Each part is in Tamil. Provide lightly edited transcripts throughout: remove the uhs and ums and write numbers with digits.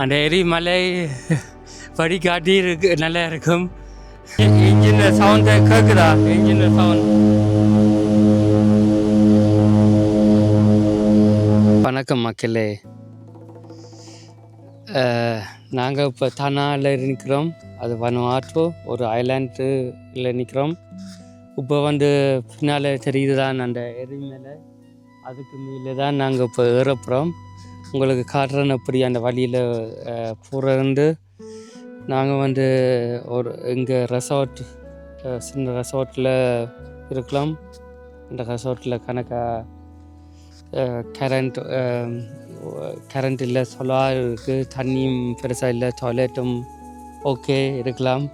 அந்த எரிமலை வடிகாட்டி இருக்கு, நல்லா இருக்கும். இன்ஜின் சவுண்ட் கேட்குதா? Engine sound. வணக்கம் மக்களே, நாங்கள் இப்போ தனாவில் நிற்கிறோம். அது வனுவாட்டு ஒரு ஐலாண்டில் நிற்கிறோம். இப்போ பின்னால் தெரியுது தான் அந்த எரிமலை, அதுக்கு மேலே தான் நாங்கள் இப்போ ஏறப்புறோம். உங்களுக்கு காட்டுறேன்னு அப்படி அந்த வழியில் போகிறது. நாங்கள் ஒரு இங்கே ரெசார்ட், சின்ன ரெசார்ட்டில் இருக்கலாம். இந்த ரெசார்ட்டில் கரண்ட் இல்லை, சொலார் இருக்குது, தண்ணியும் பெருசாக இல்லை, டாய்லெட்டும் ஓகே இருக்கலாம்.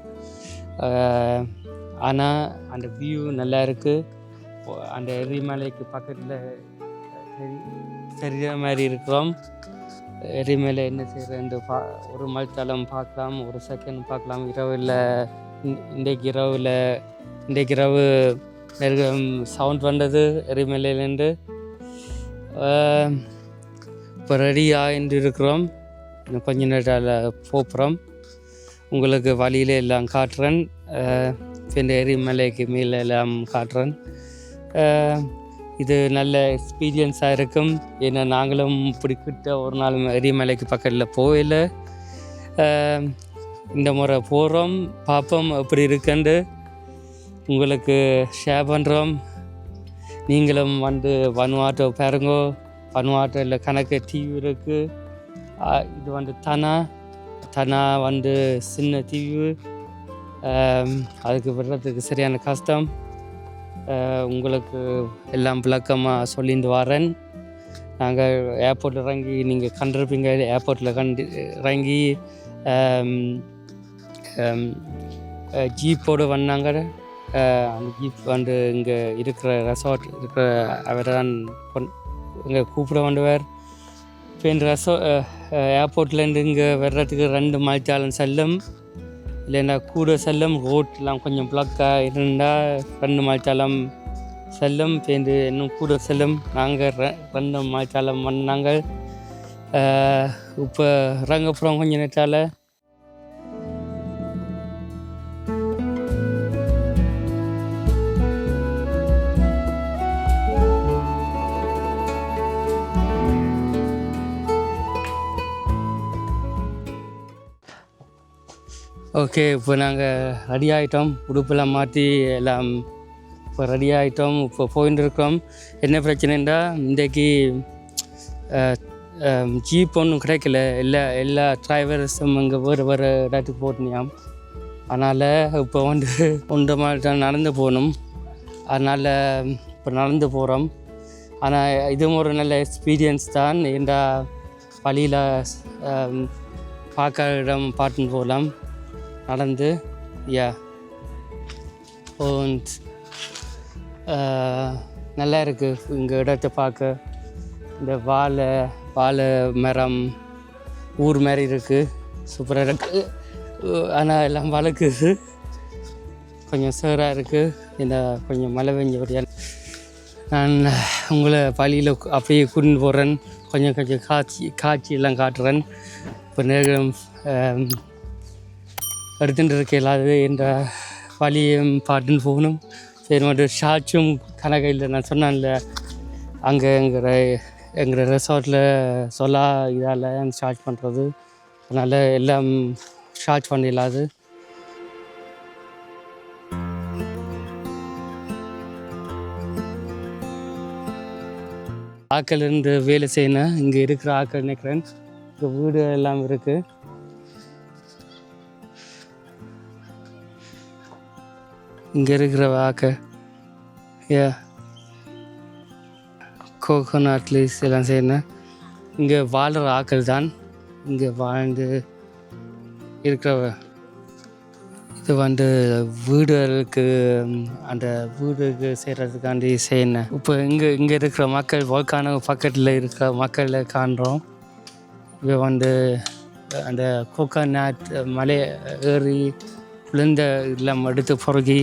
ஆனால் அந்த வியூ நல்லா இருக்குது. அந்த எரிமலைக்கு பக்கத்தில் தெரிகிற மாதிரி இருக்கிறோம். எரிமலை என்ன செய்கிறேன் ஒரு மல்தளம் பார்க்கலாம், ஒரு செகண்ட் பார்க்கலாம். இன்றைக்கு இரவு சவுண்ட் வந்தது எரிமலையிலேருந்து. இப்போ ரெடியாக இருக்கிறோம். இன்னும் கொஞ்ச நேரத்தில் போகிறோம். உங்களுக்கு வழியில் எல்லாம் காட்டுறேன். இந்த எரிமலைக்கு மேலே எல்லாம் காட்டுறேன். இது நல்ல எக்ஸ்பீரியன்ஸாக இருக்கும். ஏன்னா நாங்களும் இப்படி கிட்ட ஒரு நாள் எரிமலைக்கு பக்கத்தில் போகல. இந்த முறை போகிறோம், பார்ப்போம் எப்படி இருக்குன்னு உங்களுக்கு ஷேர் பண்ணுறோம். நீங்களும் வனுவாட்டோ பாருங்கோ. வனுவாட்டோவில் கணக்கு தீவு இருக்குது. இது தனா சின்ன தீவு. அதுக்கு விடுறதுக்கு சரியான கஷ்டம். உங்களுக்கு எல்லாம் விளக்கமாக சொல்லிட்டு வரேன். நாங்கள் ஏர்போர்ட்டில் இறங்கி, நீங்கள் கண்டிருப்பீங்க, ஏர்போர்ட்டில் இறங்கி ஜீப்போடு வந்தாங்க. அந்த ஜீப் இங்கே இருக்கிற ரெசார்ட் இருக்கிற அவரை தான் இங்கே கூப்பிட வேண்டுவார். இப்போ இந்த ஏர்போர்ட்லேருந்து இங்கே வர்றதுக்கு 2 மணித்தாலும் செல்லும், இல்லைன்னா கூட செல்லும். ரோட்லாம் கொஞ்சம் பிளாக்காக இருந்தால் 2 மணித்தாலும் செல்லும், பேருந்து இன்னும் கூட செல்லும். நாங்கள் 2 மணித்தாலும் வந்தாங்க. இப்போ இறங்கப்புறம் கொஞ்சம் நேரத்தால் ஓகே. இப்போ நாங்கள் ரெடி ஆகிட்டோம், உடுப்பெல்லாம் மாற்றி எல்லாம் இப்போ ரெடி ஆகிட்டோம். இப்போ போயின்னு இருக்கிறோம். என்ன பிரச்சனைன்னா, இன்றைக்கு ஜீப் ஒன்றும் கிடைக்கல. எல்லா டிரைவர்ஸும் இங்கே வேறு இடத்துக்கு போட்டினியாம். அதனால் இப்போ 1 மணி நேரம் நடந்து போகணும். அதனால் இப்போ நடந்து போகிறோம். ஆனால் இதுவும் ஒரு நல்ல எக்ஸ்பீரியன்ஸ் தான். ஏண்டா வழியில் பார்க்க இடம் பார்த்துன்னு போகலாம் நடந்து. நல்லா இருக்குது இங்கே இடத்த பார்க்க. இந்த வாழை மரம் ஊர் மாதிரி இருக்குது, சூப்பராக இருக்குது. ஆனால் எல்லாம் வளர்க்குது, கொஞ்சம் சேராக இருக்குது. இந்த கொஞ்சம் மழை பெஞ்சபடியாக நான் உங்களை பள்ளியில் அப்படியே கூட்டின்னு போகிறேன். கொஞ்சம் காட்சி எல்லாம் காட்டுறேன். இப்போ நேரம் எடுத்துட்டு இருக்கையில்லாது என்ற வழியும் பாட்டுன்னு போகணும். சரி, மட்டும் ஷார்ட்ஸும் கணக்கு இல்லை. நான் சொன்னேன்ல, அங்கே எங்கள் ரெசார்ட்டில் இதால் சார்ஜ் பண்ணுறது, அதனால் எல்லாம் சார்ஜ் பண்ணிடலாது. ஆக்கள் இருந்து வேலை செய்யணும். இங்கே இருக்கிற ஆக்கள் நினைக்கிறேன். இங்கே வீடு எல்லாம் இருக்குது. இங்கே இருக்கிற ஆக்கள் கோகோனட் லீஸ் எல்லாம் செய்யணும். இங்கே வாழ்கிற ஆக்கள் தான். இங்கே வாழ்ந்து இருக்கிற இது வீடுகளுக்கு, அந்த வீடுக்கு செய்கிறதுக்காண்டி செய்யணும். இப்போ இங்கே இருக்கிற மக்கள் வால்கானோ பக்கத்தில் இருக்கிற மக்களை காண்றோம். இங்கே அந்த கோகோனட் மலை ஏறி விழுந்த எல்லாம் எடுத்து பொறுக்கி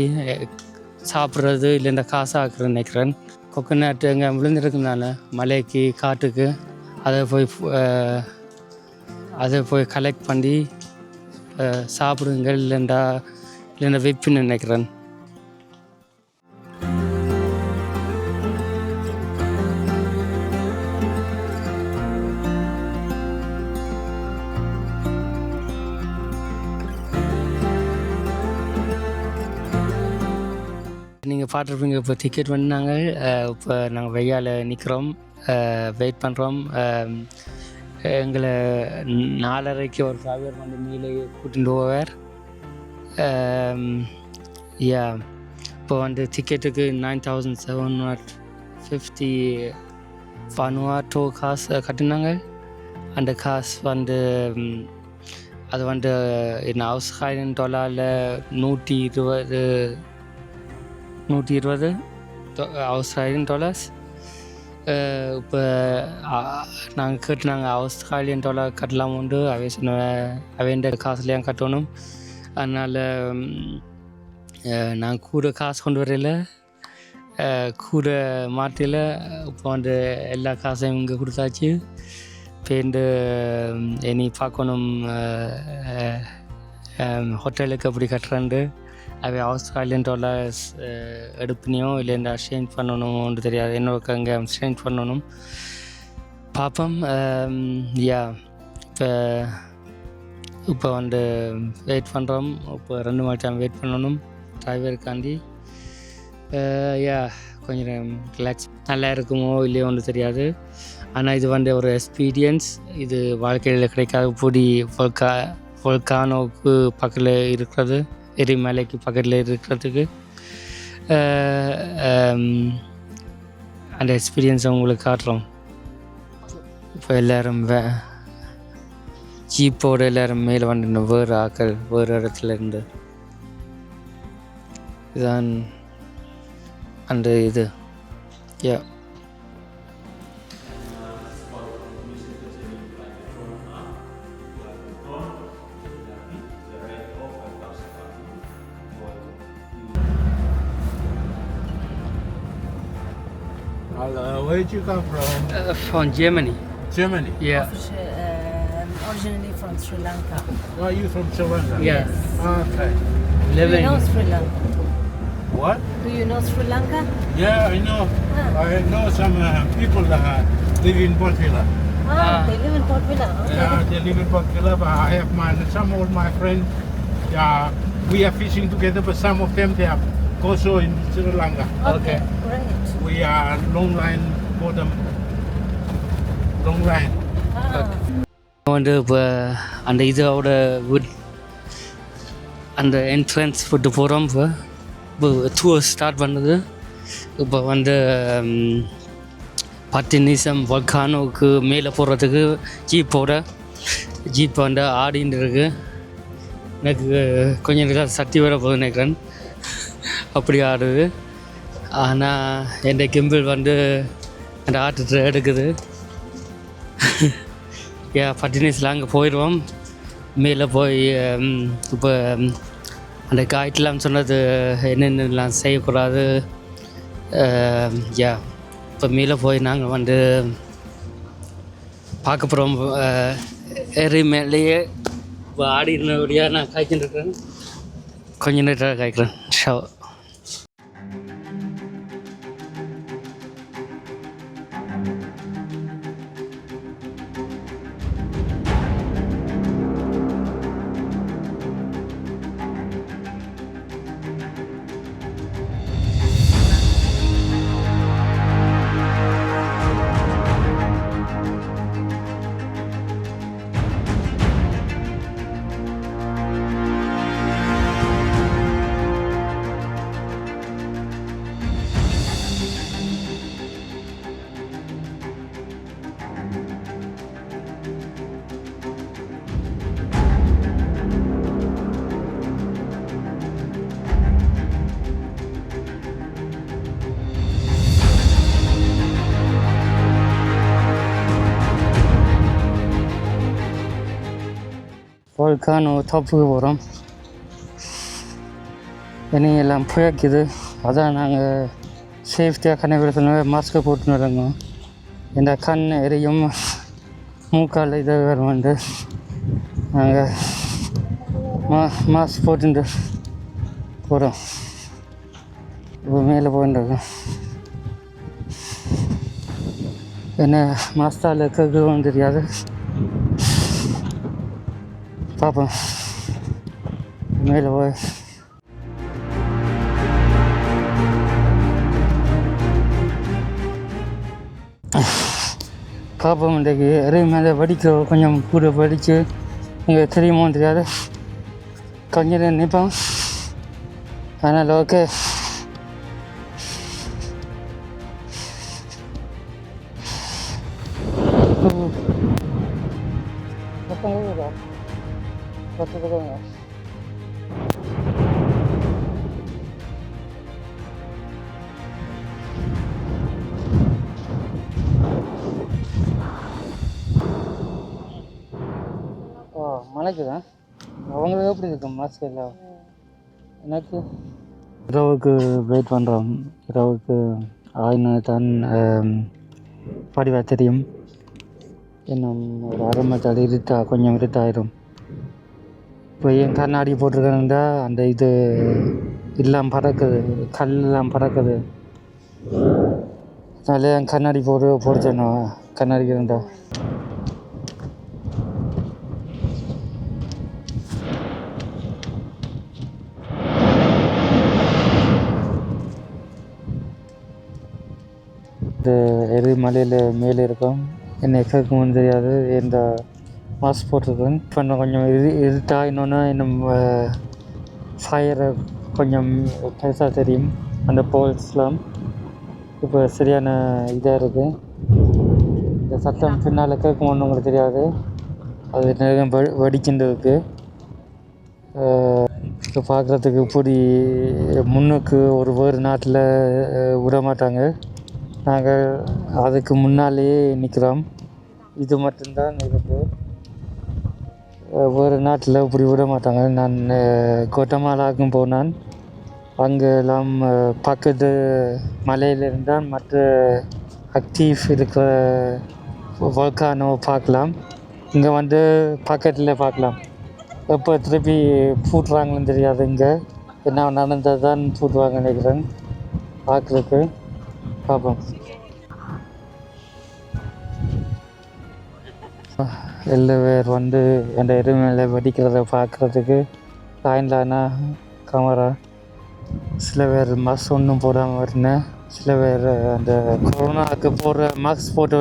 சாப்பிட்றது, இல்லைன்னா காசாக்குறேன்னு நினைக்கிறேன். கொக்கனட் எங்கே விழுந்துருக்குனால மலைக்கு காட்டுக்கு அதை போய் அதை போய் கலெக்ட் பண்ணி சாப்பிடுங்க. இல்லைண்டா வைப்புன்னு நினைக்கிறேன். நீங்கள் பார்த்துருப்பீங்க. இப்போ டிக்கெட் பண்ணாங்க. இப்போ நாங்கள் வெய்யால் நிற்கிறோம், வெயிட் பண்ணுறோம். எங்களை 4:30 ஒரு டிரைவர் வந்து மீலே கூட்டிகிட்டு போவார். யா இப்போ வந்து டிக்கெட்டுக்கு 9,750 Vanuatu காசு கட்டினாங்க. அந்த காசு வந்து அது வந்து in Australian dollarல $120 Australian dollars. இப்போ நாங்கள் கேட்டுனாங்க ஆஸ்திரேலியன் டாலர் கட்டலாம் உண்டு. அவைண்ட காசுலையும் கட்டணும். அதனால் நாங்கள் கூட காசு கொண்டு வரையில, கூட மாற்றில. இப்போ வந்து எல்லா காசையும் இங்கே கொடுத்தாச்சு. பேருந்து இனி பார்க்கணும் ஹோட்டலுக்கு எப்படி கட்டுறாண்டு. அவை ஆஸ்திரேலியன் டாலர்ஸ் எடுப்பினியோ இல்லைன்னா சேஞ்ச் பண்ணணும்னு தெரியாது. என்னோட அங்கே சேஞ்ச் பண்ணணும். பார்ப்போம். யா இப்போ வந்து வெயிட் பண்ணுறோம். இப்போ 2 மணி டைம் வெயிட் பண்ணணும் டிரைவருக்காண்டி. யா கொஞ்சம் ரிலாக்ஸ் நல்லா இருக்குமோ இல்லையோ ஒன்று தெரியாது. ஆனால் இது வந்து ஒரு எக்ஸ்பீரியன்ஸ். இது வாழ்க்கையில் கிடைக்காத பொடி வொல்கானோவுக்கு பக்கத்தில் இருக்கிறது, எரிமலைக்கு பக்கத்தில் இருக்கிறதுக்கு. அந்த எக்ஸ்பீரியன்ஸை உங்களுக்கு காட்டுறோம். இப்போ எல்லோரும் ஜீப்போடு எல்லோரும் மேலே வந்து வேறு ஆக்கள் வேறு இடத்துல இருந்து இதுதான் அந்த இது. யா Hello, where did you come from? From Germany. Germany? Yeah. Originally from Sri Lanka. Oh, you from Sri Lanka? Yeah. Okay. Do Living. you know Sri Lanka? What? Do you know Sri Lanka? Yeah, I know. Ah. I know some people that live in Port Vila. They live in Port Vila. Okay. Yeah, they live in Port Vila, but I have some of my friends. Yeah, we are fishing together, but some of them they are also in Sri Lanka. Okay. Great. We are long line for them. Long line. வந்து இப்போ அந்த இதோட அந்த என்ட்ரன்ஸ் விட்டு போகிறோம். இப்போ டூர் ஸ்டார்ட் பண்ணுது. இப்போ வந்து 10 நிமிஷம் வொல்கானோவுக்கு மேலே போகிறதுக்கு ஜீப் வந்து ஆடின்னு இருக்கு. எனக்கு கொஞ்சம் நேரம் சக்தி வர போகுது நினைக்கிறேன், அப்படி ஆடுது. ஆனால் என் கிம்பிள் வந்து அந்த ஆட்டத்தை எடுக்குது. 10 நிமிஷத்தில் அங்கே போயிடுவோம். மேலே போய் இப்போ அந்த கைட்லாம் சொன்னது என்னென்னலாம் செய்யக்கூடாது. இப்போ மேலே போய் நாங்கள் வந்து பார்க்க போகிறோம். ஏறி மேலேயே இப்போ ஆடினபடியாக நான் காய்ச்சின்னு இருக்கிறேன். கொஞ்ச நேரம் காய்க்கிறேன். ஷோ வொல்கானோ டாப்புக்கு போகிறோம். எல்லாம் புயக்குது. அதான் நாங்கள் சேஃப்டியாக கண்ணை மாஸ்க்கை போட்டுன்னு வரணும். இந்த கண் எரியும், மூக்கால் இதை வருமாண்டு. நாங்கள் மாஸ்க் போட்டு போகிறோம். இப்போ மேலே போயிட்டுருக்கோம். என்ன மாஸ்டால் கேட்கவும் தெரியாது. பார்ப்போம் மேலே போய். பார்ப்போம். இன்றைக்கு எருமை மேலே வடிக்க கொஞ்சம் கூட வடித்து இங்கே தெரியுமோ தெரியாது. கொஞ்ச நேரம் நிற்போம். அதனால் ஓகே. மலைக்கு தான் அவங்களுக்கு எப்படி இருக்கும் மாஸ்க் எல்லாம். எனக்கு இரவுக்கு வெயிட் பண்ணுறோம். இரவுக்கு ஆயின தான் படிவா தெரியும். இன்னும் ஒரு அரை மணி கொஞ்சம் இருட்டாயிரும். இப்போ என் கண்ணாடி போட்டிருக்கேன்டா அந்த இது எல்லாம் பறக்குது, கல்லாம் பறக்குது. அதனால என் கண்ணாடி போடுச்சேண்ணா கண்ணாடிக்கிறேன்டா. இந்த எரிமலையில் மேலே இருக்கும். என்ன கேட்கும்னு தெரியாது. இந்த மாஸ்க் போட்டிருக்கேன். இப்போ கொஞ்சம் இருட்டாக இன்னும் ஃபயரை கொஞ்சம் பெருசாக தெரியும். அந்த போல்ஸ்லாம் இப்போ சரியான இதாக இருக்குது. இந்த சத்தம் பின்னால் கேட்குமோன்னு உங்களுக்கு தெரியாது. அது நிறைய வடிக்கின்ற இருக்குது. இப்போ பார்க்குறதுக்கு இப்படி முன்னுக்கு ஒரு வேறு நாட்டில் விட மாட்டாங்க. நாங்கள் அதுக்கு முன்னாலேயே நிற்கிறோம். இது மட்டும்தான் இருக்குது. வேறு நாட்டில் இப்படி விட மாட்டாங்க. நான் கோட்டமாலாக்கும் போனான். அங்கெல்லாம் பக்கத்து மலையில் இருந்தால் மற்ற ஆக்டிவ் இருக்கிற வல்கானோ பார்க்கலாம். இங்கே வந்து பக்கத்தில் பார்க்கலாம். எப்போ திருப்பி பூட்டுறாங்கன்னு தெரியாது. இங்கே என்ன நடந்தால் தான் பூட்டுவாங்க நினைக்கிறேன். பார்க்குறதுக்கு பார்ப்போம். எல்லாரும் வந்து அந்த எருமையில வெடிக்கிறத பார்க்குறதுக்கு லைன்லானா கேமரா. சில பேர் மாஸ்க் ஒன்றும் போடாமல் இருந்தேன். சில பேர் அந்த கொரோனாவுக்கு போடுற மாஸ்க் போட்டு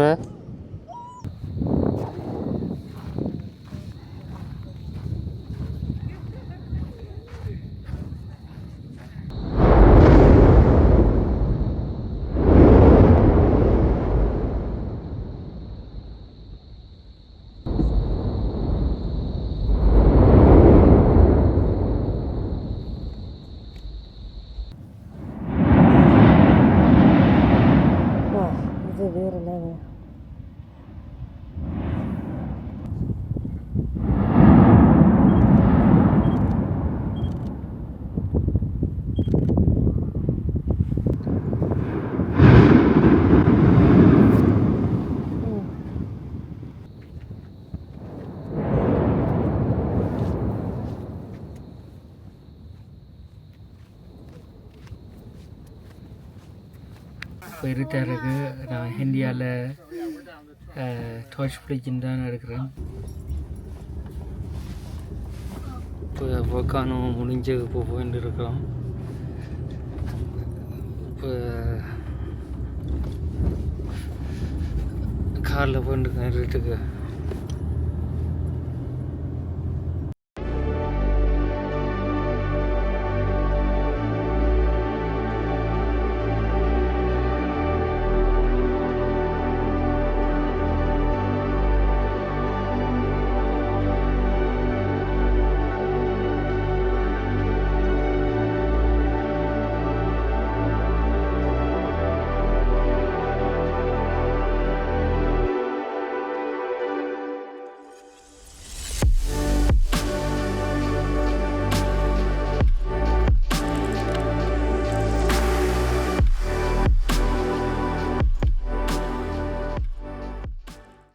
வேறு லெவல். இப்போ இருட்டாக இருக்குது. நான் இந்தியாவில் டார்ச் பிடிச்சின்னு தான் இருக்கிறேன். இப்போ வக்கானோ முடிஞ்சு இப்போ போயிட்டு இருக்கிறோம். இப்போ காரில் போயிட்டு இருக்கேன் இருட்டுக்கு.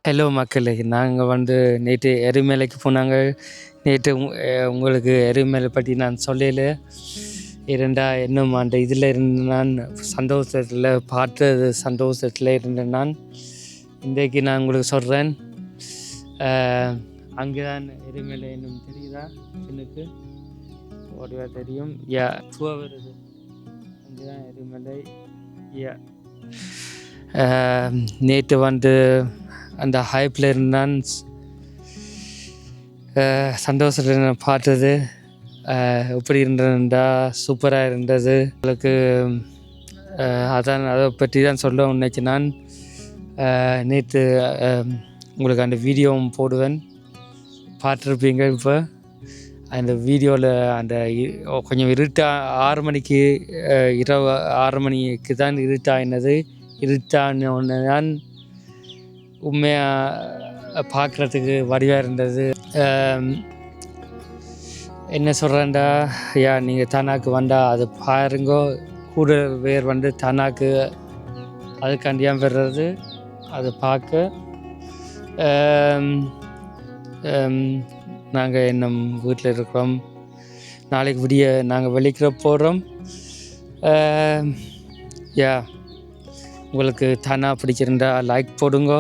ஹலோ மக்களே, நாங்கள் நேற்று எரிமலைக்கு போனாங்க. நேற்று உங்களுக்கு எரிமலை பற்றி நான் சொல்லலை இன்னும் அந்த இதில் இருந்து நான் சந்தோஷத்தில் பார்த்தது சந்தோஷத்தில் இருந்தேன். நான் இன்றைக்கு நான் உங்களுக்கு சொல்கிறேன். அங்கே தான் எரிமலை இன்னும் தெரியுதா எனக்கு ஓடிவா தெரியும். வருது அங்கே தான் எரிமலை. நேற்று அந்த ஹைப்பில் இருந்தான் சந்தோஷத்தில் நான் பார்த்தது. எப்படி இருந்ததுண்டா சூப்பராக இருந்தது. உங்களுக்கு அதை பற்றி தான் சொல்ல நினைச்சு நான் நேற்று உங்களுக்கு அந்த வீடியோவும் போடுவேன், பார்த்துருப்பீங்க. இப்போ அந்த வீடியோவில் அந்த கொஞ்சம்6 மணிக்கு இரவு 6 மணிக்கு தான் இருட்டாயினது. இருட்டான ஒன்று தான் உண்மையாக பார்க்குறதுக்கு வடிவாக இருந்தது. என்ன சொல்கிறேன்டா, நீங்கள் தானாக்கு வந்தால் அது பாருங்கோ. கூட பேர் தானாக்கு அதுக்காண்டியாக வர்றது அதை பார்க்க. நாங்கள் இன்னும் வீட்டில் இருக்கிறோம். நாளைக்கு விடிய நாங்கள் வெளிக்கிற போகிறோம். உங்களுக்கு தானா பிடிச்சிருந்தா லைக் போடுங்க,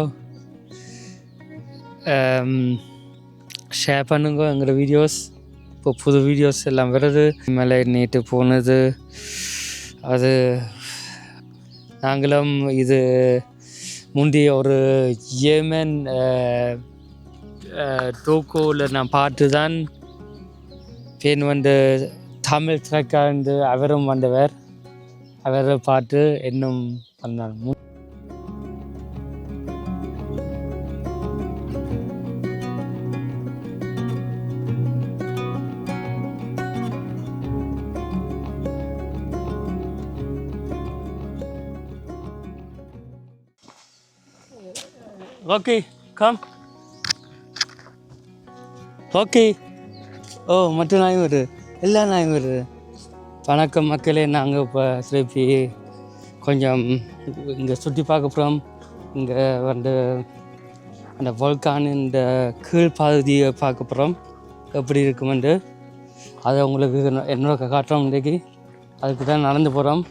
ஷேர் பண்ணுங்க எங்களோட வீடியோஸ். இப்போ புது வீடியோஸ் எல்லாம் வருது. மேலே நேற்று போனது அது நாங்களும் இது முந்தைய ஒரு ஏமன் டோக்கோவில் நான் பார்த்து தான் பேன் தமிழ் ட்ரக்காக அவரும் வந்தவர். அவரை பார்த்து இன்னும் பண்ணாங்க. Okay come okay. ஓ மற்ற நாயும் வருது, எல்லா நாயும் வருது. வணக்கம் மக்களே, நாங்கள் இப்போ திருப்பி கொஞ்சம் இங்கே சுற்றி பார்க்க போகிறோம். இங்கே அந்த வல்கானின் இந்த கீழ் பகுதியை பார்க்க போகிறோம். எப்படி இருக்குமெண்டு அதை உங்களுக்கு என்னோட காட்டுறோம். இன்றைக்கி அதுக்கு தான் நடந்து போகிறோம்.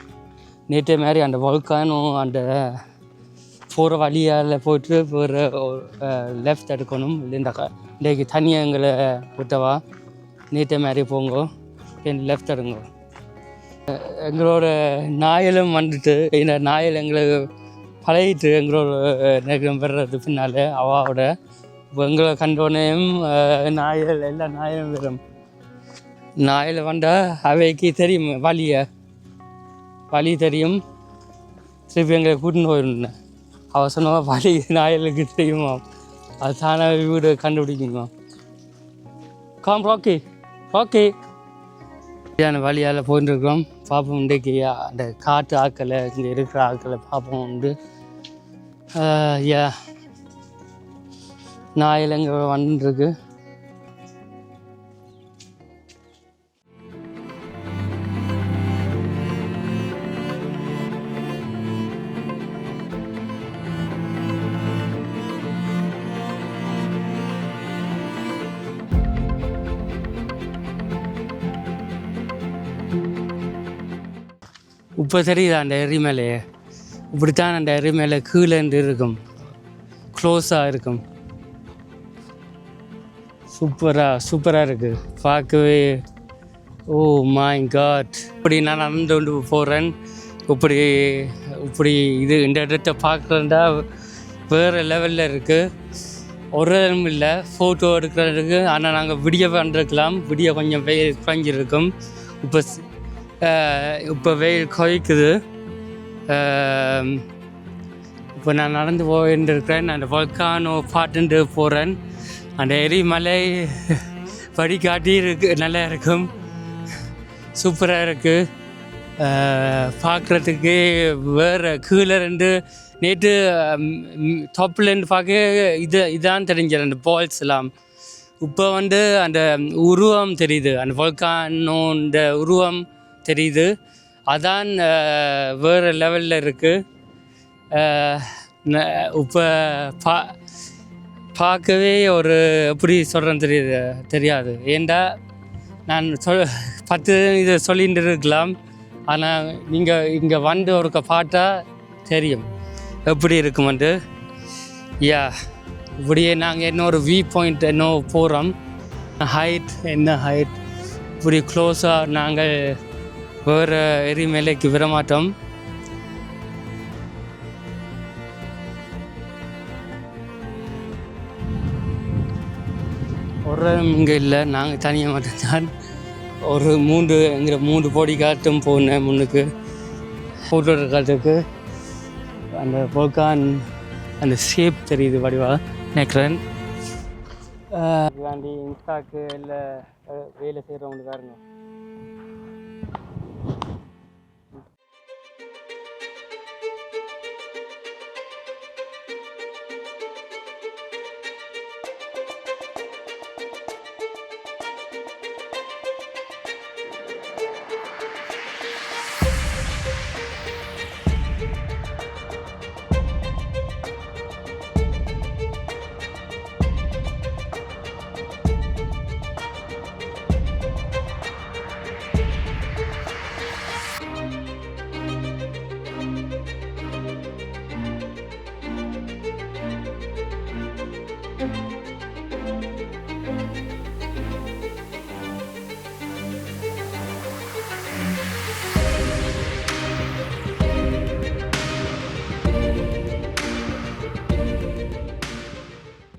நேற்றே மாதிரி அந்த வல்கானும் அந்த போகிற வழியால் போய்ட்டு ஒரு லெஃப்ட் எடுக்கணும். இல்லைண்டாக்கா இன்றைக்கு தனியாக எங்களை விட்டவா நேற்றே மாதிரி போங்க, லெஃப்ட் எடுங்க. எங்களோட நாயலும் இந்த நாயல் எங்களை பழகிட்டு எங்களோட நேரம் வர்றது பின்னால் அவாவோட இப்போ எங்களை கண்டோனையும் நாயல் எல்லா நாயலும் வரும். நாயில் வந்தால் அவைக்கு தெரியும் வழி தெரியும். திருப்பி எங்களை கூட்டின்னு போயிருந்தேன். அவசரமாக வழி நாயலுக்கு தெரியுமா, அது தானாக வீடு கண்டுபிடிக்குமா. காம் ராக்கி வழியால் போயிட்டுருக்கோம். பார்ப்போம் இன்றைக்கு அந்த காட்டு ஆக்களை இங்கே இருக்கிற ஆக்களை பார்ப்போம். நாயில் இங்கே வந்துருக்கு. இப்போ தெரியுதா அந்த எரிமலையை? இப்படித்தான் அந்த எரிமலை கீழேண்டு இருக்கும், க்ளோஸாக இருக்கும். சூப்பராக இருக்குது பார்க்கவே. Oh my God. இப்படி நான் நடந்து கொண்டு போகிறேன். இப்படி இந்த இடத்த பார்க்குறேன்டா வேறு லெவலில் இருக்குது. ஒரு இடமும் இல்லை ஃபோட்டோ எடுக்கிறதுக்கு. ஆனால் நாங்கள் விடிய வந்துருக்கலாம். விடிய கொஞ்சம் வெயில் குறைஞ்சிருக்கும். இப்போ வெயில் குறைக்குது. இப்போ நான் நடந்து போயின்ட்டுருக்கிறேன். அந்த வல்கானோ பார்த்துட்டு போகிறேன். அந்த எரிமலை வடிகாட்டி நல்லா இருக்கும், சூப்பராக இருக்குது பார்க்குறதுக்கு. வேறு கீழே நேற்று டாப்லேருந்து பார்க்க இதான் தெரிஞ்சது அந்த பால்ஸ் எல்லாம். இப்போ அந்த உருவம் தெரியுது, அந்த வல்கானோட உருவம் தெரியுது. அதான் வேறு லெவலில் இருக்குது. இப்போ பார்க்கவே ஒரு எப்படி சொல்கிறேன்னு தெரியாது. ஏண்டா நான் இதை சொல்லிட்டு இருக்கலாம், ஆனால் நீங்கள் இங்கே வந்து ஒருக்க பார்த்தா தெரியும் எப்படி இருக்குமெண்டு. இப்படியே நாங்கள் இன்னொரு வியூ பாயிண்ட் இன்னும் போகிறோம். என்ன ஹைட் இப்படி க்ளோஸாக நாங்கள் வேறு எரிமலைக்கு விடமாட்டோம். ஒரு இங்கே இல்லை, நாங்கள் தனியாக மட்டும்தான். ஒரு 3 போடி காட்டும் போனேன் முன்னுக்கு ஃபோட்டோ எடுக்கிறதுக்கு. அந்த போக்கான் அந்த ஷேப் தெரியுது வடிவாக நினைக்கிறேன். வேண்டி இன்ஸ்டாக்கு இல்லை வேலை செய்கிறவங்களுக்கு பாருங்க.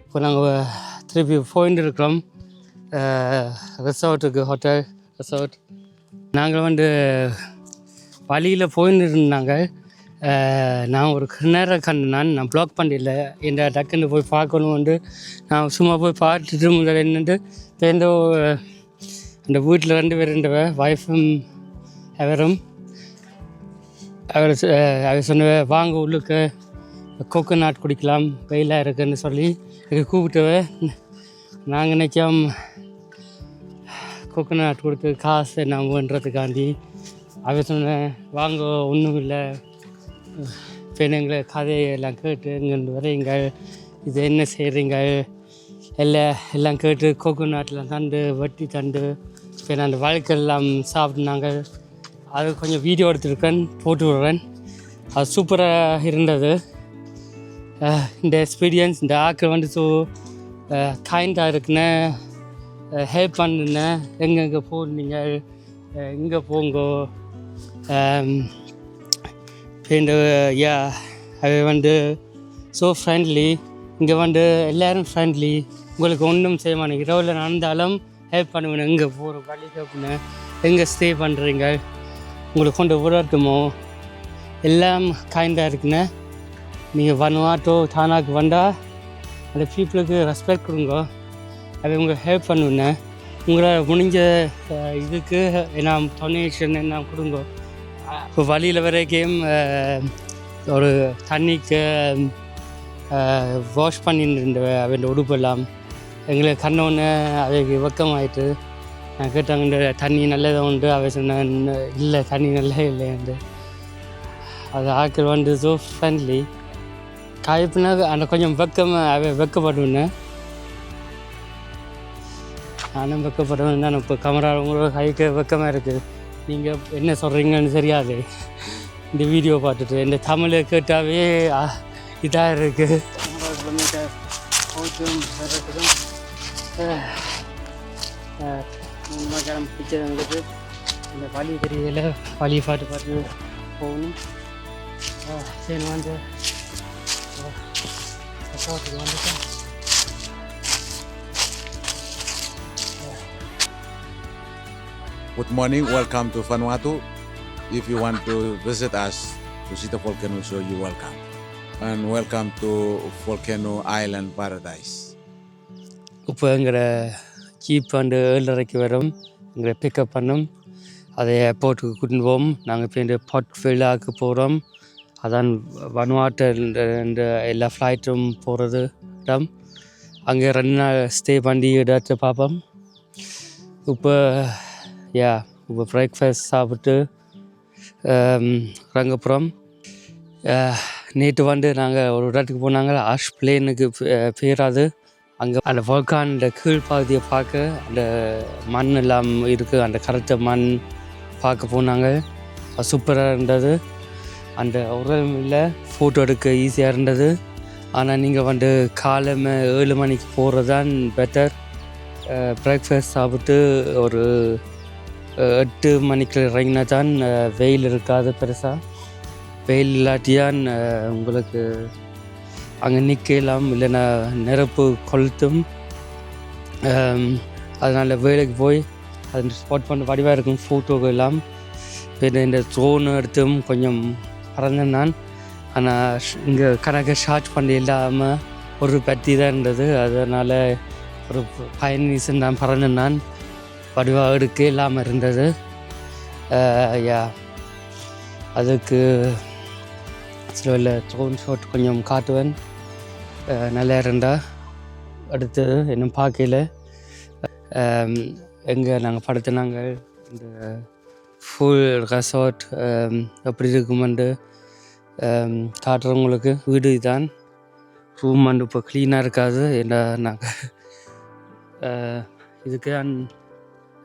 இப்போ நாங்கள் திருப்பி போயிட்டு இருக்கிறோம் ரெசார்ட்டுக்கு, ஹோட்டல் ரெசார்ட். நாங்கள் வழியில் போயின்னு இருந்தாங்க. நான் ஒரு நேரம் கண்டினான், நான் ப்ளாக் பண்ணிடல. எந்த டக்குன்னு போய் பார்க்கணும். நான் சும்மா போய் பார்த்துட்டு முதல்ல என்னட்டு சேர்ந்து அந்த வீட்டில் 2 பேர் வைஃபும் அவரும் அவர் சொன்ன வாங்க உள்ளுக்கு கோகோனட் குடிக்கலாம் வெயிலாக இருக்குன்னு சொல்லி கூப்பிட்டுவே. நாங்கள் நினைச்சோம் கோகோனட் கொடுத்து காசு நாங்கன்றதுக்காண்டி. அவர் சொன்னேன் வாங்க ஒன்றும் இல்லை, பெண்ணுங்களை கதையெல்லாம் கேட்டு இங்கே வரையுங்கள், இது என்ன செய்கிறீங்க எல்லாம் கேட்டு கோகோனட்டில் தண்டு வெட்டி தண்டு பின்ன அந்த வாழ்க்கையெல்லாம் சாப்பிட்னாங்க. அது கொஞ்சம் வீடியோ எடுத்துருக்கேன், போட்டு விடுறேன். அது சூப்பராக இருந்தது இந்த எக்ஸ்பீரியன்ஸ். இந்த ஆக்கள் ஸோ கைண்டாக இருக்குன்னு ஹெல்ப் பண்ணுனேன். எங்கெங்கே போனீங்க, இங்கே போங்கோ இந்த அது ஸோ ஃப்ரெண்ட்லி. இங்கே எல்லோரும் ஃப்ரெண்ட்லி. உங்களுக்கு ஒன்றும் செய்ய மாட்டேங்க. இரவில் நடந்தாலும் ஹெல்ப் பண்ணுவேன். எங்கே போகிற வழி கேட்பேன், எங்கே ஸ்டே பண்ணுறீங்க, உங்களுக்கு கொண்டு விடட்டுமோ, எல்லாம் கைண்டாக இருக்குன்னு. நீங்கள் வனுவாட்டோ தானாக்கு வந்தால் அந்த பீப்புளுக்கு ரெஸ்பெக்ட் கொடுங்க. அது உங்களுக்கு ஹெல்ப் பண்ணுவேன். உங்களை முடிஞ்ச இதுக்கு நான் டொனேஷன் என்ன கொடுங்க. இப்போ வழியில் வரைக்கும் ஒரு தண்ணிக்கு வாஷ் பண்ணிட்டு இருந்த அவன் உடுப்பெல்லாம் எங்களுக்கு கண்ணொன்று அவைக்கு வெக்கமாயிட்டு. நான் கேட்டாங்க இந்த தண்ணி நல்லதாக உண்டு. அவை சொன்னேன் இல்லை தண்ணி நல்லா இல்லைண்டு. அது ஆக்கள் ஸோ ஃப்ரெண்ட்லி. காய்ப்புனா அந்த கொஞ்சம் வெக்கப்படுவேன். நானும் வெக்கப்படுவேன் தான். இப்போ கேமரா உங்களோட கைக்கு வெக்கமாக இருக்குது. நீங்கள் என்ன சொல்கிறீங்கன்னு தெரியாது. இந்த வீடியோ பார்த்துட்டு இந்த தமிழை கேட்டாவே இதாக இருக்குது. 50 கிலோமீட்டர் போட்டும் வர்றதுக்கும் 3 மணி பிக்சர் வந்துட்டு இந்த வழி தெரியல. வழி பார்த்து போகணும். சரி Good morning, welcome to Vanuatu. If you want to visit us to see the volcano show, you're welcome. And welcome to Volcano Island Paradise. இப்போ எங்களை ஜீப் 7:30 வரும். எங்களை பிக்கப் பண்ணும். அதை ஏர்போர்ட்டுக்கு கூட்டின்னு போவோம். நாங்கள் இப்போ இந்த பாட் விழாவுக்கு போகிறோம். அதான் வனுவாட்டு இந்த எல்லா ஃப்ளைட்டும் போகிறது இடம். அங்கே 2 நாள் ஸ்டே பண்ணி இடத்தை பார்ப்போம். இப்போ பிரேக்ஃபாஸ்ட் சாப்பிட்டு இறங்கப்புறம். நேற்று நாங்கள் ஒரு இடத்துக்கு போனாங்க. ஆஷ் பிளேனுக்கு பேராது அங்கே அந்த வால்கானோட கீழ்ப்பகுதியை பார்க்க அந்த மண் எல்லாம் இருக்குது, அந்த கரைச்ச மண் பார்க்க போனாங்க. அது சூப்பராக இருந்தது. அந்த உரமில் ஃபோட்டோ எடுக்க ஈஸியாக இருந்தது. ஆனால் நீங்கள் வந்து காலமே 7 மணிக்கு போகிறது தான் பெட்டர். பிரேக்ஃபாஸ்ட் சாப்பிட்டு ஒரு 8 மணிக்கு இறங்கினா தான் வெயில் இருக்காது பெருசாக. வெயில் இல்லாட்டியான் உங்களுக்கு அங்கே நிற்கலாம், இல்லைன்னா நெருப்பு கொளுத்தும். அதனால் வேலைக்கு போய் அது ஸ்பாட் பண்ண வடிவாக இருக்கும் ஃபோட்டோக்கு எல்லாம். பின்ன இந்த ட்ரோன் எடுத்தும் கொஞ்சம் பறந்தேன் நான். ஆனால் இங்கே கணக்கு ஷார்ட் பண்ணி இல்லாமல் ஒரு பற்றி தான் இருந்தது. அதனால் ஒரு 5 நிமிஷம் நான் பறந்தேன் நான். வடிவாக எடுக்க இல்லாமல் இருந்தது. யா அதுக்கு சில ட்ரோன் ஷாட் கொஞ்சம் காட்டுவேன். நல்லா இருந்தா அடுத்து இன்னும் பார்க்கல. எங்கே நாங்கள் படுத்தினாங்க இந்த ஃபுல் ரெசார்ட் எப்படி இருக்குமெண்டு காட்டுறவங்களுக்கு. வீடு தான் ரூம் வந்து இப்போ க்ளீனாக இருக்காது. ஏன்னா நாங்கள் இதுக்கு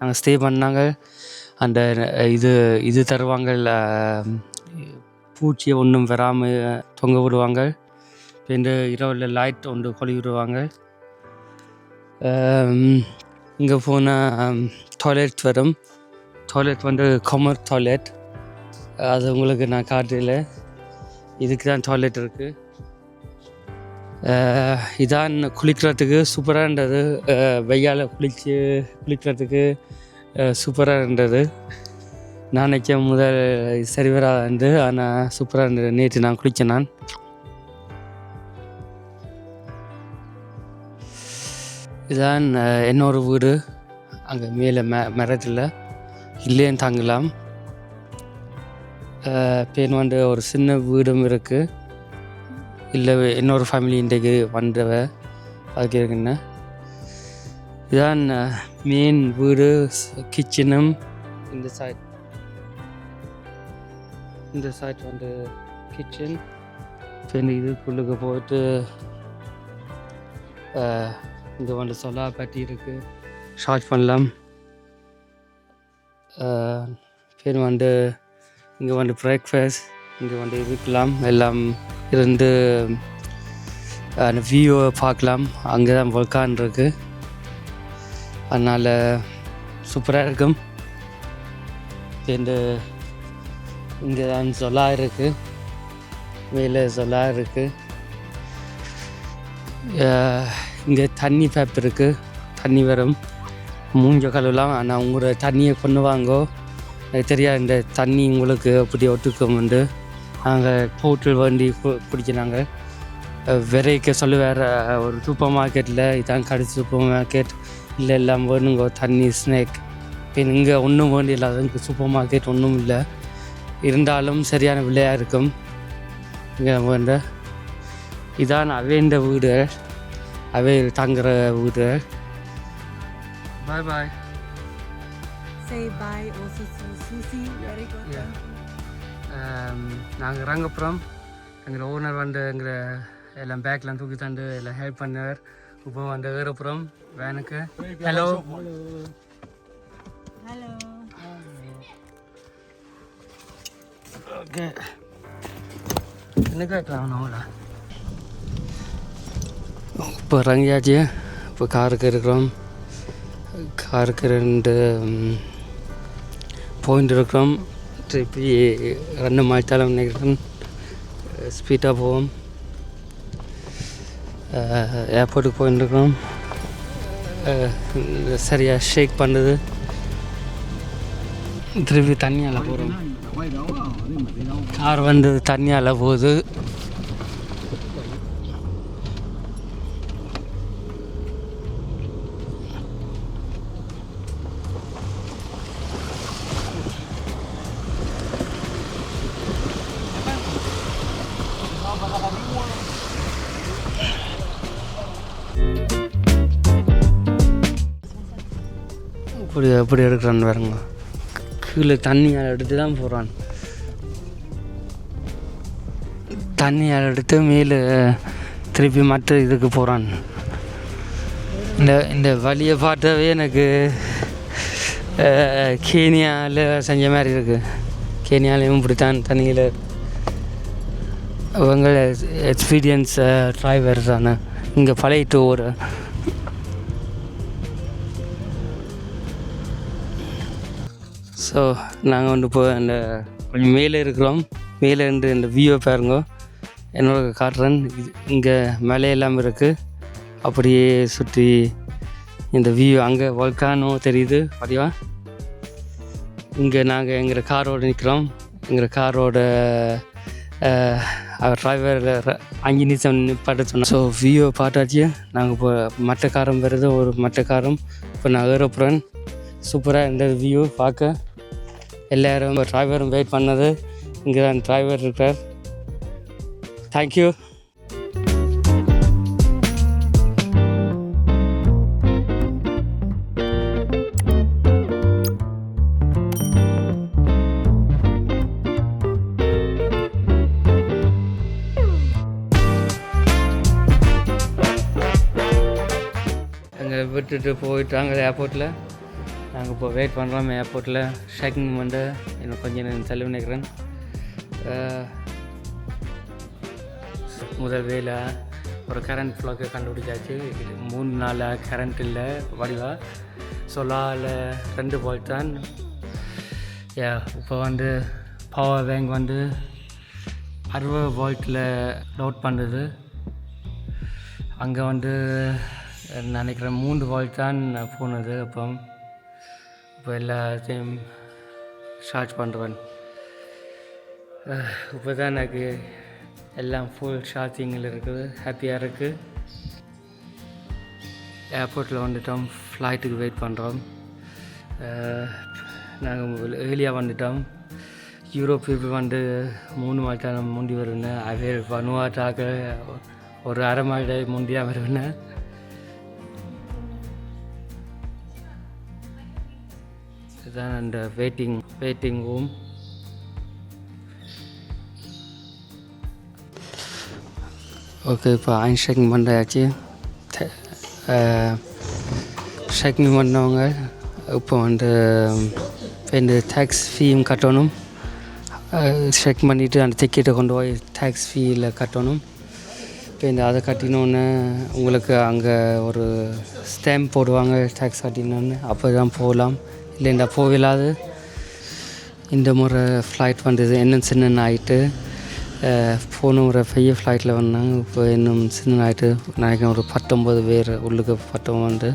நாங்கள் ஸ்டே பண்ணாங்க. அந்த இது தருவாங்க, பூச்சியை ஒன்றும் வராமல் தொங்க விடுவாங்க. இந்த இரவில் லைட் ஒன்று கொளி விடுவாங்க. இங்கே போனால் டாய்லெட் வரும். டாய்லெட் வந்து கமர் டாய்லெட். அது உங்களுக்கு நான் காட்டல. இதுக்கு தான் டாய்லெட் இருக்குது. இதான் குளிக்கிறதுக்கு சூப்பராக இருந்தது. வெய்யால் குளிக்கிறதுக்கு சூப்பராக இருந்தது. நான் நினைச்சேன் முதல் சரி வராது, ஆனால் சூப்பராக இருந்தது. நேற்று நான் குளித்தேன். நான் இதான் இன்னொரு வீடு. அங்கே மேலே மரத்தில் இல்லைன்னு தாங்கலாம். பேன் வந்து ஒரு சின்ன வீடும் இருக்குது. இல்லை இன்னொரு ஃபேமிலி இன்றைக்கு வந்தவ அதுக்கு இருக்குன்னு. இதான் மெயின் வீடு. கிச்சனும் இந்த சைட் வந்து கிச்சன். பின் இதுக்குள்ளுக்கு போயிட்டு இங்கே வந்து சொலா பட்டி இருக்குது, ஷார்ட் பண்ணலாம். பின் வந்து இங்கே வந்து பிரேக்ஃபாஸ்ட் இங்கே வந்து இருக்கலாம். எல்லாம் இருந்து அந்த வியூவை பார்க்கலாம். அங்கே தான் வல்கான் இருக்குது. அதனால் சூப்பராக இருக்கும். இங்கே தான் சொலா இருக்குது, மேலே சொலா இருக்குது. இங்கே தண்ணி பைப் இருக்குது, தண்ணி வரும். மூஞ்ச கழுவலாம். ஆனால் உங்களோட தண்ணியை கொண்டு வாங்கோ. எனக்கு தெரியாது இந்த தண்ணி உங்களுக்கு அப்படி ஒட்டுக்கும்ண்டு. நாங்கள் போட்டு வண்டி குடிக்கிறாங்க. விரைக்க சொல்லி வேறு ஒரு சூப்பர் மார்க்கெட்டில் இதான் கடைசி சூப்பர் மார்க்கெட் இல்லை, எல்லாம் வேணுங்கோ தண்ணி ஸ்நாக். பின் இங்கே ஒன்றும் வேண்டி இல்லாத இங்கே சூப்பர் மார்க்கெட் ஒன்றும் இல்லை. இருந்தாலும் சரியான விலையாக இருக்கும் இங்கே வேண்ட. இதான் அவேண்ட வீடு, அவே தங்குற வீடு. பாய் பாய். Say bye also to Susie. Very good. Yeah. நாங்கள் இறங்கப்புறம் எங்கள் ஓனர் வந்து எங்களை எல்லாம் பேக்லாம் தூக்கி தந்து எல்லாம் ஹெல்ப் பண்ணார். இப்போ வந்து ஏறப்புறம் வேனுக்கு. Hello Hello. ஓகே. என்ன கேட்கலாம் நம்மள? இப்போ இறங்கியாச்சு. இப்போ காருக்கு இருக்கிறோம். காருக்கு 2 பாயிண்ட் இருக்கிறோம். திருப்பி 2 மாய்த்தாலும் நினைக்கிறேன் ஸ்பீடாக போவோம். ஏர்போர்ட்டுக்கு போயிட்டுருக்கோம். சரியாக ஷேக் பண்ணுது. திருப்பி தண்ணியால் போகிறோம். கார் வந்து தண்ணியால் போகுது. எப்படி எடுக்கிறான்னு பாருங்க. கீழே தண்ணியால் எடுத்து தான் போகிறான். தண்ணியால் எடுத்து மேலே திருப்பி மற்ற இதுக்கு போகிறான். இந்த வழியை பார்த்தாவே எனக்கு கேனியாவில் செஞ்ச மாதிரி இருக்குது. கேனியாலையும் இப்படித்தான் தண்ணியில் அவங்க எக்ஸ்பீரியன்ஸ் டிரைவர் தானே இங்கே பழையிட்டு ஓட. ஸோ நாங்கள் வந்து இப்போ இந்த கொஞ்சம் மேலே இருக்கிறோம். மேலே இருந்து இந்த வியூவை பாருங்க, என்னோட காட்டுறேன். இங்கே மலையெல்லாம் இருக்குது, அப்படியே சுற்றி இந்த வியூ. அங்கே வல்கானோ தெரியுது அப்படியா. இங்கே நாங்கள் எங்கள் காரோடு நிற்கிறோம். எங்கள் காரோட டிரைவர் 5 நிமிஷம் நிப்பாட்ட சொன்னோம். ஸோ வியூவை பார்த்தாச்சு. நாங்கள் இப்போ மட்டக்காரம் வருது, ஒரு மட்டக்காரம். இப்போ நான் ஏறப்புறேன். சூப்பராக இந்த வியூ பார்க்க. எல்லோரும் டிரைவரும் வெயிட் பண்ணது. இங்கே தான் டிரைவர் இருக்கிறார். தேங்க்யூ. எங்களை விட்டுட்டு போயிட்டாங்க ஏர்போர்ட்டில். நாங்கள் இப்போ வெயிட் பண்ணுறோம் ஏர்போர்ட்டில். ஷேக்கிங் வந்து எனக்கு கொஞ்சம் நேரம் செலவு நினைக்கிறேன். முதல் வேலை ஒரு கரண்ட் ஃப்ளாக்கை கண்டுபிடிச்சாச்சு. 3 நாளாக கரண்ட் இல்லை வடிவா. சொலாவில் 2 வோல்ட் தான். இப்போ வந்து பவர் பேங்க் வந்து 60 வோல்ட்டில் லோட் பண்ணுது. அங்கே வந்து நினைக்கிறேன் 3 வோல்ட் தான் போனது. இப்போ எல்லாத்தையும் சார்ஜ் பண்ணுறேன். இப்போ தான் எனக்கு எல்லாம் ஃபுல் சார்ஜிங்கில் இருக்குது. ஹாப்பியாக இருக்குது. ஏர்போர்ட்டில் வந்துட்டோம். ஃப்ளைட்டுக்கு வெயிட் பண்ணுறோம். நாங்கள் ஏர்லியாக வந்துட்டோம். யூரோப்புக்கு வந்து 3 மாதம் முந்தி வருவேன். அதே வனுவாட்டாக ஒரு அரை மாத முந்தியாக வருவேன். இதுதான் அந்த வெயிட்டிங் ரூம். ஓகே, இப்போ ஷேக்கிங் பண்ணாச்சு. ஷேக்கிங் பண்ணவங்க இப்போ வந்து இந்த டேக்ஸ் ஃபீயும் கட்டணும். செக் பண்ணிவிட்டு அந்த டிக்கெட்டை கொண்டு போய் டேக்ஸ் ஃபீயில் கட்டணும். இப்போ அதை கட்டினோன்னு உங்களுக்கு அங்கே ஒரு ஸ்டாம்ப் போடுவாங்க, டேக்ஸ் கட்டினோன்னு. அப்போ தான் போகலாம், இல்லைண்டா போகலாது. இந்த முறை ஃப்ளைட் வந்தது இன்னும் சின்ன ஆகிட்டு. போன முறை பெரிய ஃப்ளைட்டில் வந்தாங்க. இப்போ இன்னும் சின்ன ஆகிட்டு நினைக்கிறேன். ஒரு 19 பேர் உள்ளுக்கு 19 வந்து.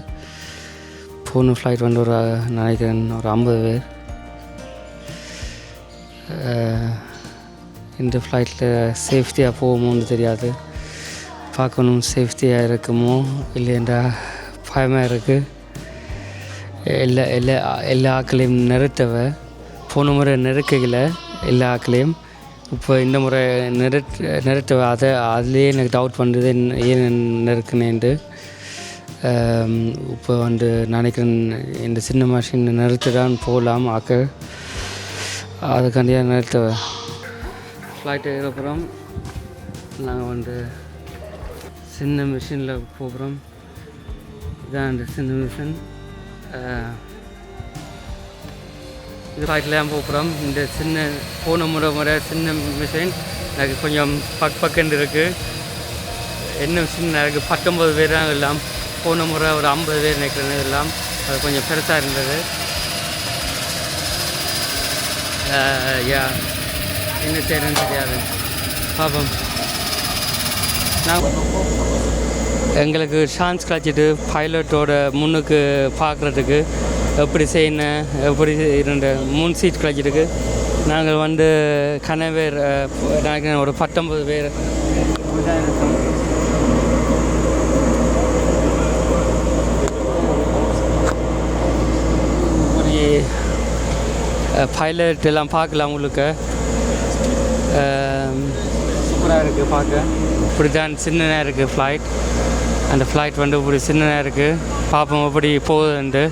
போன ஃப்ளைட் வந்து ஒரு நினைக்கிறேன் ஒரு 50 பேர். இந்த ஃப்ளைட்டில் சேஃப்டியாக போகுமோன்னு தெரியாது. பார்க்கணும் சேஃப்டியாக இருக்குமோ இல்லைண்டா பயமாக இருக்குது. எல்லா ஆக்களையும் நிறுத்தவை. போன முறை நெருக்கையில் எல்லா ஆக்களையும். இப்போ இந்த முறை நிறுத்தவை. அதுலேயே எனக்கு டவுட் பண்ணுறது ஏன் நெருக்குனேன்ட்டு. இப்போ வந்து நினைக்கிறேன் இந்த சின்ன மிஷின் நிறுத்தி தான் போகலாம் ஆக்க. அதுக்காண்டியாக நிறுத்தவை. ஃப்ளைட் ஏறப்புறம் நாங்கள் வந்து சின்ன மிஷினில் போகிறோம். இதுதான் அந்த சின்ன மிஷின். இது ஃப்ளைட்டில் போகிறோம். இந்த சின்ன போன முறை சின்ன மிஷின் எனக்கு கொஞ்சம் பக்கண்டு இருக்குது. என்ன மிஷின் எனக்கு 19 பேர் தான் எல்லாம். போன முறை ஒரு 50 பேர் நினைக்கிறேன் எல்லாம். அது கொஞ்சம் பெருசாக இருந்தது. என்ன செய்யறேன்னு தெரியாது. பார்ப்போம். நான் எங்களுக்கு சான்ஸ் கிடச்சிட்டு பைலட்டோட முன்னுக்கு பார்க்குறதுக்கு எப்படி செய்யணும், எப்படி 3 சீட் கிடச்சிருக்கு. நாங்கள் வந்து கனவேர் நினைக்கிறேன் ஒரு 19 பேர். ஒரு பைலட் எல்லாம் பார்க்கலாம். உங்களுக்கு சூப்பராக இருக்குது பார்க்க. இப்படி தான் சின்னதாக இருக்குது ஃப்ளைட். அந்த ஃப்ளைட் வந்து இப்படி சின்னதாக இருக்குது. பார்ப்போம் எப்படி போகுதுன்ட்டு.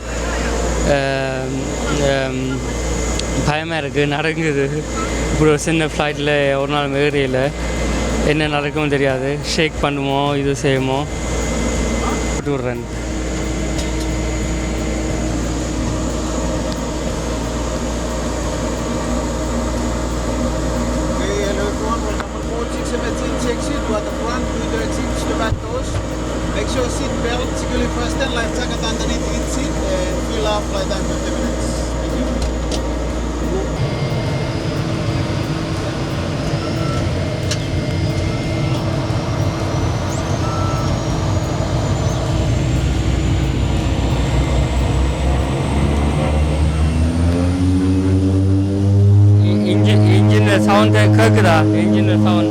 பயமாக இருக்குது, நடக்குது. இப்படி ஒரு சின்ன ஃப்ளைட்டில் ஒரு நாள் ஏரியல என்ன நடக்கும்னு தெரியாது. ஷேக் பண்ணுமோ இது செய்யுமோ விட்டுடுறேன். back toes. Make sure seat belt securely fastened, life jacket underneath each seat, and fill up flight time 50 minutes. Thank you. engine sound கேக்குதா engine sound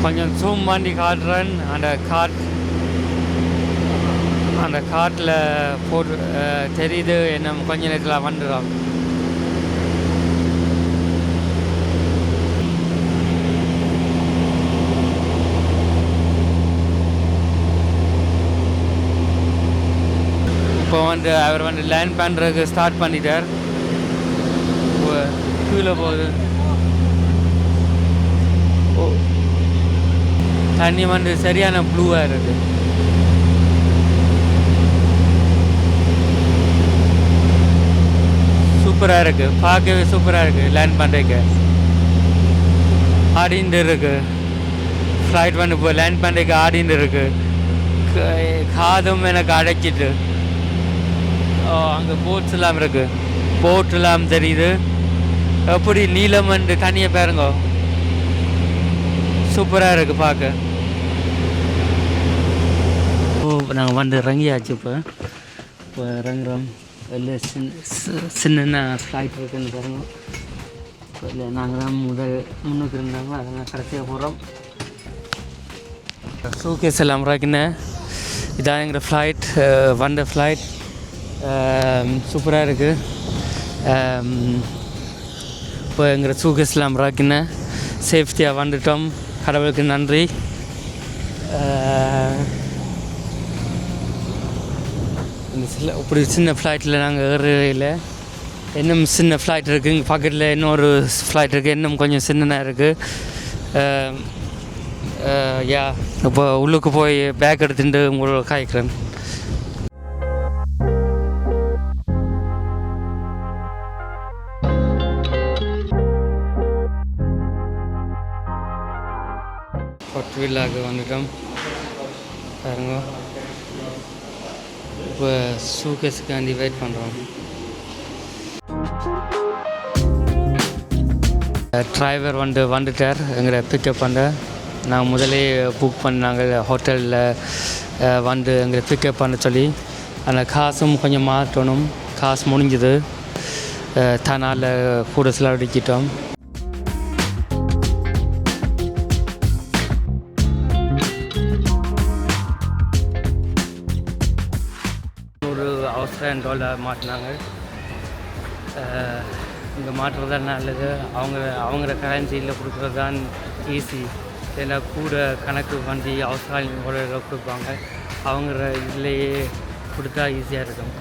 கொஞ்சம் zoom பண்ணி காட்டுறேன் அந்த காட்டில் போட்டு தெரியுது என்ன கொஞ்ச நேரத்தில் வந்துடும். இப்போ அவர் லேண்ட் பண்ணுறதுக்கு ஸ்டார்ட் பண்ணிட்டார். கீழே போகுது. தண்ணி சரியான ப்ளூவாக இருக்குது. சூப்பராக இருக்குது, பார்க்கவே சூப்பராக இருக்குது. லேண்ட் பண்ணுறதுக்கு ஆடிட்டு இருக்குது. ஃப்ளைட் இப்போ லேண்ட் பண்ணுறதுக்கு ஆடிட்டு இருக்குது. காதும் எனக்கு அடைச்சிட்டு. அங்கே போட்ஸ் எல்லாம் இருக்குது. போட் எல்லாம் தெரியுது. எப்படி நீளம் தண்ணியை பாருங்க, சூப்பராக இருக்குது பார்க்க. நாங்கள் இறங்கியாச்சு. இப்போ இறங்குறோம். வெளில சின்ன ஃப்ளைட் இருக்குன்னு பாருங்க. இல்லை நாங்கள் தான் முன்னுக்கு இருந்தாங்க, அதனால் கடைசியாக போகிறோம். சூகேஸ் எல்லாம் இறக்கினேன். இதான் எங்கள் ஃப்ளைட். ஃப்ளைட் சூப்பராக இருக்குது. இப்போ எங்கள் சூகேஸ்லாம் இறக்கினேன். சேஃப்டியாக வந்துட்டோம். கடவுளுக்கு நன்றி. இப்படி சின்ன ஃப்ளைட்டில் நாங்கள் ஏறல. இன்னும் சின்ன ஃப்ளைட் இருக்குது. இங்கே பக்கத்தில் இன்னொரு ஃப்ளைட் இருக்குது, இன்னும் கொஞ்சம் சின்னதாக இருக்குது. இப்போ உள்ளுக்கு போய் பேக் எடுத்துட்டு உங்களோட காய்க்கிறேன். வில்லாக்கு வந்துட்டோம் பாருங்க. இப்போ சூகேஸுக்காண்டி வெயிட் பண்ணுறோம். டிரைவர் வந்துட்டார் எங்களை பிக்கப் பண்ண. நாங்கள் முதலே புக் பண்ணாங்க ஹோட்டலில் எங்களை பிக்கப் பண்ண சொல்லி. அந்த காசும் கொஞ்சம் மாற்றணும். காசு முடிஞ்சுது. தனால் கூட செலவழிச்சிட்டோம். $1,000 மாட்டினாங்க. இங்கே மாட்டுறது தான் நல்லது. அவங்கள கரன்சியில் கொடுக்குறது தான் ஈஸி. ஏன்னா கூட கணக்கு வண்டி ஆஸ்திரேலியன் கொடுப்பாங்க. அவங்க இதுலேயே கொடுத்தா ஈஸியாக இருக்கும்.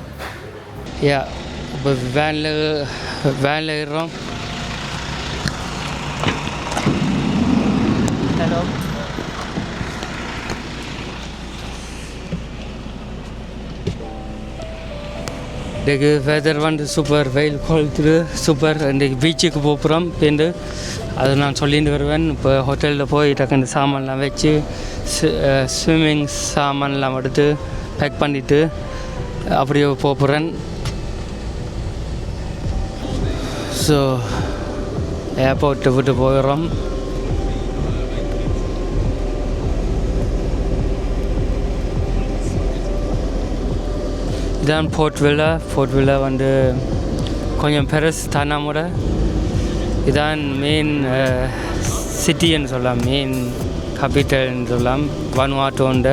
இப்போ வேனில் ஏறுறோம். ஹலோ, இன்றைக்கு வெதர் சூப்பர். வெயில் கொளுத்துது சூப்பர். இன்றைக்கு பீச்சுக்கு போகிறோம் பேருந்து. அதை நான் சொல்லிட்டு வருவேன். இப்போ ஹோட்டலில் போய் டக்குன்னு சாமான்லாம் வச்சு ஸ்விம்மிங் சாமான்லாம் எடுத்து பேக் பண்ணிவிட்டு அப்படியே போகிறேன். ஸோ ஏர்போர்ட்டை விட்டு போயிடுறோம். இதான் போர்ட் வில்லா கொஞ்சம் பெருசு தானாமோட. இதான் மெயின் சிட்டின்னு சொல்லலாம், மெயின் கேபிட்டல்னு சொல்லலாம் வானுவாட்டோண்ட.